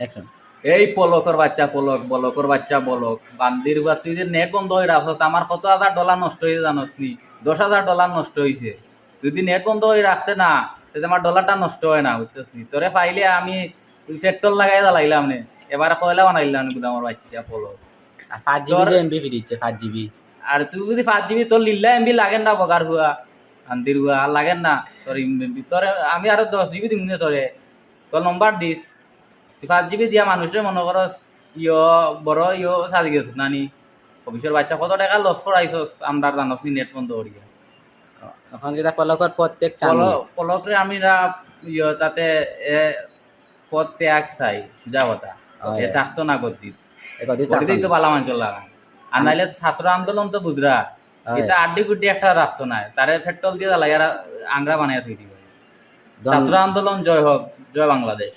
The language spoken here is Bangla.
অ্যাকশন। এই পলকর বাচ্চা পলক, বলকর বাচ্চা বলক, বান্দির বা তুই যে নেট বন্ধ হয়ে রাখছ আমার কত $1,000 নষ্ট হয়েছে জানোস নি? $10,000 নষ্ট হয়েছে। তুই যদি নেট বন্ধ হয়ে রাখতে না তাহলে আমার ডলারটা নষ্ট হয় না, বুঝছিস নি? তোরে পাইলে আমি পেট্রোল লাগাই জ্বালাইলাম নে, এবারে কয়লা বানাইলাম গুদামর বাচ্চা পলক। আর 5 জিবি তোর যে এমবি ফ্রি দিচ্ছে 5 জিবি। আর তুই যদি 5 GB তোর লিল্লা এমবি লাগেন না, বগার হুয়া আন্দির হুয়া আর লাগেন না তোর এমবি। তোরে আমি আরো 10 GB দিম নে তোরে, তোর নম্বর দিস। তুই 5 GB দিয়া মানুষের মনে করস বড় সাজি গেছ নানি, অফিসের বাচ্চা কত টাকা লস করাইছস আমরা জানস নি নেট বন্ধ করিয়া। এখন যেটা পলকর প্রত্যেক চান্দু। পলকরে আমি না তাতে এ পদ ত্যাগ চাই, সোজা কথা। এ থাকতো না গদ্দি, গদ্দিতেই তো বালা মাঞ্চল লাগা। আর নাইলে ছাত্র আন্দোলন তো বুঝরা, এটা আড্ডি গুড্ডি একটা রাখতো না, তারে পেট্রোল দিয়ে জ্বালাই আর আংরা বানাইয়া থই দিবে। ছাত্র আন্দোলন জয় হোক, জয় বাংলাদেশ।